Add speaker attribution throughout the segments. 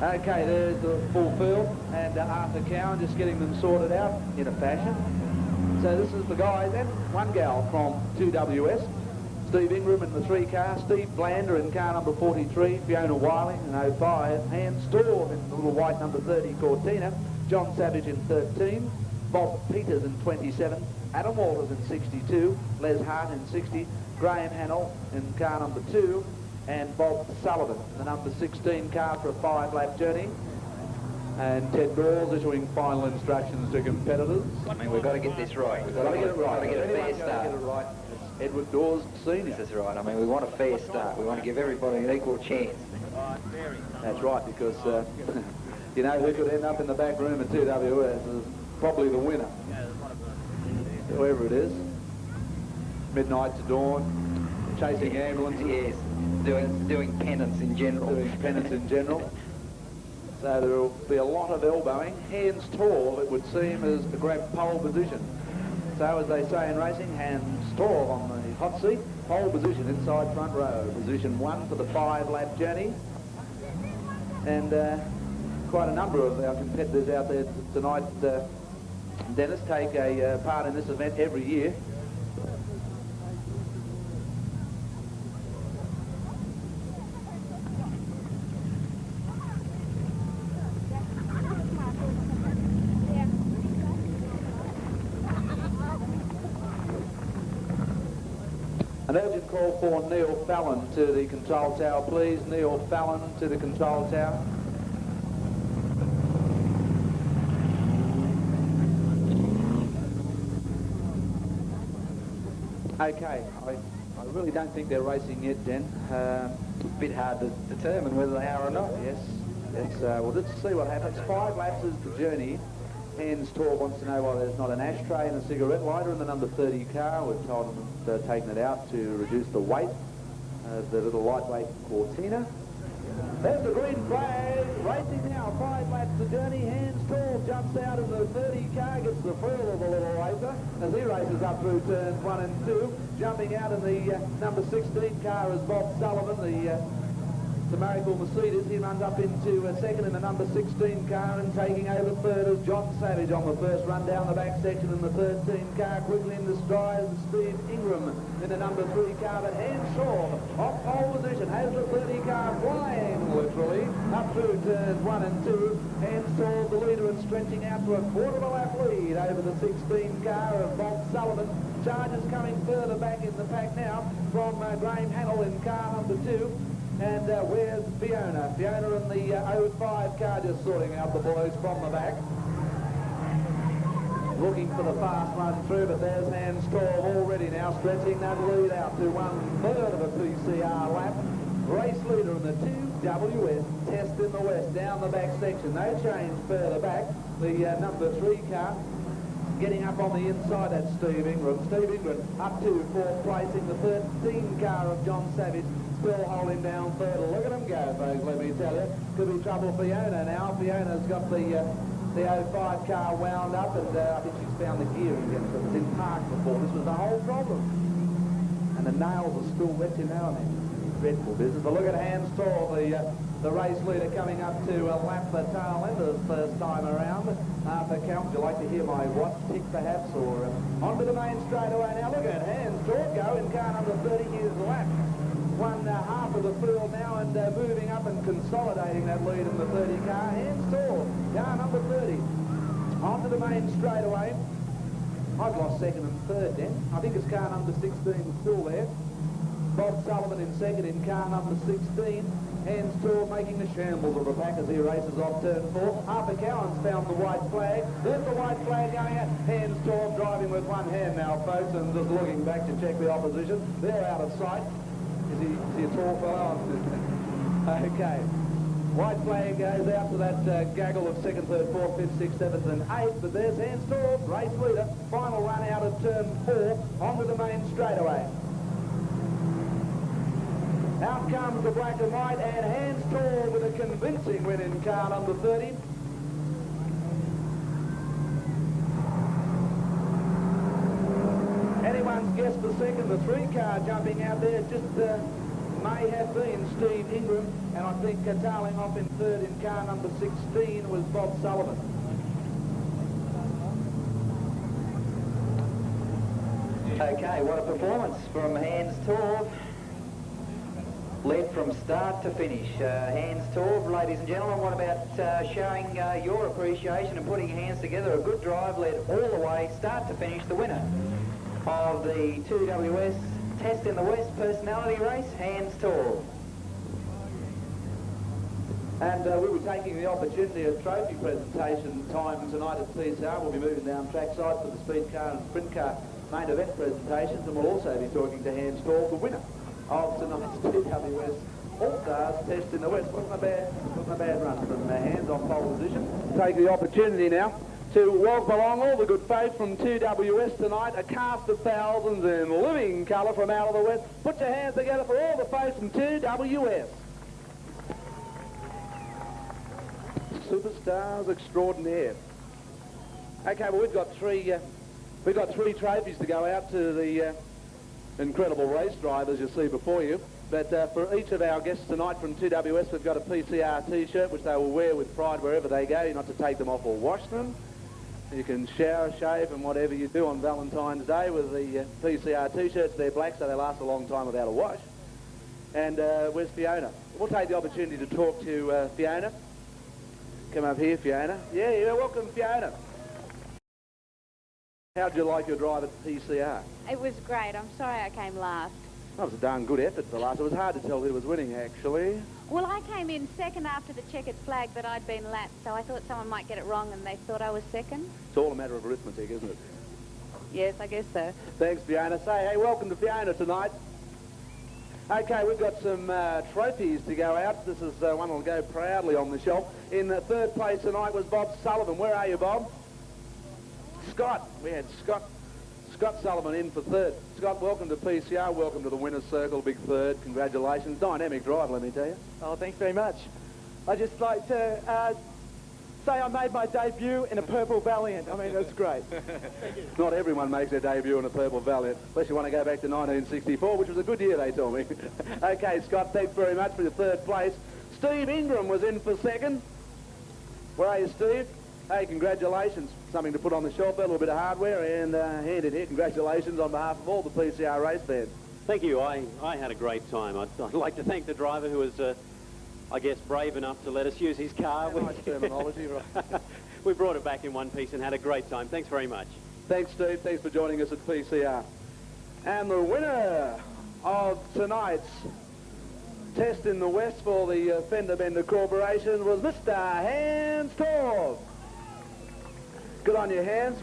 Speaker 1: Okay, there's the full field, and Arthur Cowan just getting them sorted out in a fashion. So this is the guys and one gal from 2WS. Steve Ingram in the 3 car, Steve Blander in car number 43, Fiona Wiley in 05, Hans Storm in the little white number 30 Cortina, John Savage in 13, Bob Peters in 27, Adam Walters in 62, Les Hart in 60, Graham Hannell in car number 2, and Bob Sullivan in the number 16 car for a 5-lap journey. And Ted Dawes issuing final instructions to competitors.
Speaker 2: I mean, we've got to get this right. We've got to get it right. We've got to get a fair start.
Speaker 1: Get it right. Edward Dawes Senior.
Speaker 2: This is right. I mean, we want a fair start. We want to give everybody an equal chance.
Speaker 1: That's right, because you know who could end up in the back room at 2WS is probably the winner. Whoever it is. Midnight to dawn, chasing ambulances.
Speaker 2: Yes, doing penance in general.
Speaker 1: Doing penance in general. So there will be a lot of elbowing. Hands tall, it would seem, as to grab pole position. So as they say in racing, hands tall on the hot seat, pole position inside front row. Position 1 for the 5-lap journey. And quite a number of our competitors out there tonight, Dennis, take a part in this event every year. An urgent call for Neil Fallon to the control tower, please. Neil Fallon to the control tower. Okay, I really don't think they're racing yet, Den.
Speaker 2: A bit hard to determine whether they are or not.
Speaker 1: Yes. Well, let's see what happens. 5 laps is the journey. Hans Tor wants to know why there's not an ashtray and a cigarette lighter in the number 30 car. We've told them they're taking it out to reduce the weight of the little lightweight Cortina. There's the green flag, racing now, 5 laps the journey. Hans Tor jumps out of the 30 car, gets the feel of the little racer as he races up through turns 1 and 2. Jumping out in the number 16 car is Bob Sullivan, the Miracle Mercedes. He runs up into second in the number 16 car, and taking over third is John Savage on the first run down the back section in the 13 car. Quickly into stride is Steve Ingram in the number 3 car, but Hans Shaw off pole position has the 30 car flying literally up through turns 1 and 2. Hans Shaw the leader and stretching out to a quarter of a lap lead over the 16 car of Bob Sullivan. Chargers coming further back in the pack now from Graham Hannell in car number 2. And where's Fiona? Fiona in the 05 car just sorting out the boys from the back. Looking for the fast run through, but there's Hans Storm already now stretching that lead out to 1/3 of a PCR lap. Race leader in the 2WS, Test in the West, down the back section. No change further back. The number 3 car getting up on the inside, that's Steve Ingram. Steve Ingram up to 4th placing. The 13 car of John Savage still holding down 3rd. Look at him go, folks, let me tell you. Could be trouble for Fiona now. Fiona's got the 05 car wound up, and I think she's found the gearing again, because it's in park before. This was the whole problem. And the nails are still wet, you know, and dreadful business. But look at Hans Tor, the race leader, coming up to lap the tail end of the first time around. Arthur Count, would you like to hear my watch tick perhaps, or onto the main straightaway now? Look at Hans Tor go in car number 30. Here's the lap. 1/2 of the field now, and moving up and consolidating that lead in the 30 car. Hans Tor, car number 30, onto the main straightaway. I've lost 2nd and 3rd then. I think it's car number 16 still there. Bob Sullivan in 2nd in car number 16. Hans Tor making the shambles of the pack as he races off turn 4. Arthur Cowan's found the white flag. There's the white flag going out. Hans Tor driving with one hand now, folks, and just looking back to check the opposition. They're out of sight. Is he a tall fellow? Okay. White flag goes out to that gaggle of 2nd, 3rd, 4th, 5th, 6th, 7th and 8th. But there's Hans Tor, race leader. Final run out of turn 4 onto the main straightaway. Out comes the black and white, and Hans Tor with a convincing win in car number 30. Anyone's guess for second. The 3 car jumping out there just may have been Steve Ingram, and I think tailing off in third in car number 16 was Bob Sullivan.
Speaker 2: Okay, what a performance from Hans Torv. Led from start to finish. Hans Torv, ladies and gentlemen, what about showing your appreciation and putting your hands together? A good drive, led all the way, start to finish, the winner of the 2WS Test in the West personality race, Hans Torv.
Speaker 1: And we were taking the opportunity of trophy presentation time tonight at PCR. We'll be moving down trackside for the speed car and sprint car main event presentations, and we'll also be talking to Hans Torv, the winner of tonight's 2WS All-Stars Test in the West. Wasn't a bad run from Hans on pole position. Take the opportunity now to welcome along all the good folk from 2WS tonight, a cast of thousands in living colour from out of the West. Put your hands together for all the folk from 2WS. Superstars extraordinaire. Okay, well, we've got three trophies to go out to the incredible race drivers you see before you. But for each of our guests tonight from 2WS, we've got a PCR T-shirt which they will wear with pride wherever they go. You're not to take them off or wash them. You can shower, shave, and whatever you do on Valentine's Day with the PCR T-shirts. They're black, so they last a long time without a wash. And where's Fiona? We'll take the opportunity to talk to Fiona. Come up here, Fiona. Yeah, welcome, Fiona. How'd you like your drive at PCR?
Speaker 3: It was great. I'm sorry I came last.
Speaker 1: That was a darn good effort for last. It was hard to tell who was winning, actually.
Speaker 3: Well, I came in second after the checkered flag, but I'd been lapped, so I thought someone might get it wrong and they thought I was second.
Speaker 1: It's all a matter of arithmetic, isn't it?
Speaker 3: Yes, I guess so.
Speaker 1: Thanks, Fiona. Say, hey, welcome to Fiona tonight. Okay, we've got some trophies to go out. This is one that'll go proudly on the shelf. In third place tonight was Bob Sullivan. Where are you, Bob? Scott. We had Scott Sullivan in for third. Scott, welcome to PCR. Welcome to the winner's circle. Big third. Congratulations. Dynamic drive, let me tell you.
Speaker 4: Oh, thanks very much. I'd just like to say I made my debut in a Purple Valiant. I mean, that's great.
Speaker 1: Not everyone makes their debut in a Purple Valiant, unless you want to go back to 1964, which was a good year, they told me. Okay, Scott, thanks very much for your third place. Steve Ingram was in for second. Where are you, Steve? Hey, congratulations. Something to put on the shelf, a little bit of hardware, and hand in here. Congratulations on behalf of all the PCR race fans.
Speaker 5: Thank you. I had a great time. I'd like to thank the driver who was, I guess, brave enough to let us use his car.
Speaker 1: Nice terminology, right?
Speaker 5: We brought it back in one piece and had a great time. Thanks very much.
Speaker 1: Thanks, Steve. Thanks for joining us at PCR. And the winner of tonight's Test in the West for the Fender Bender Corporation was Mr. Hans Torv. Good on your hands.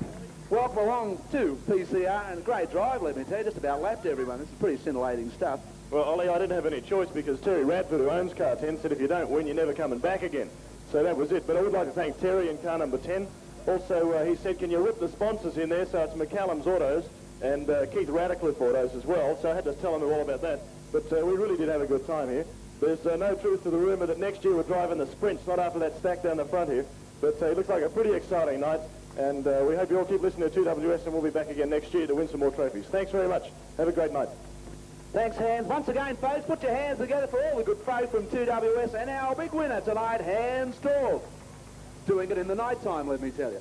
Speaker 1: Welcome along to PCR, and a great drive, let me tell you. Just about lapped everyone. This is pretty scintillating stuff.
Speaker 6: Well, Ollie, I didn't have any choice because Terry Radford, who owns car 10, said if you don't win, you're never coming back again. So that was it. But I would like to thank Terry in car number 10. Also, he said, can you rip the sponsors in there? So it's McCallum's Autos and Keith Radcliffe Autos as well. So I had to tell him all about that. But we really did have a good time here. There's no truth to the rumour that next year we're driving the sprints, not after that stack down the front here. But it looks like a pretty exciting night. And we hope you all keep listening to 2WS, and we'll be back again next year to win some more trophies. Thanks very much. Have a great night.
Speaker 1: Thanks, Hans. Once again, folks, put your hands together for all the good folk from 2WS and our big winner tonight, Hans Torv. Doing it in the night time, let me tell you.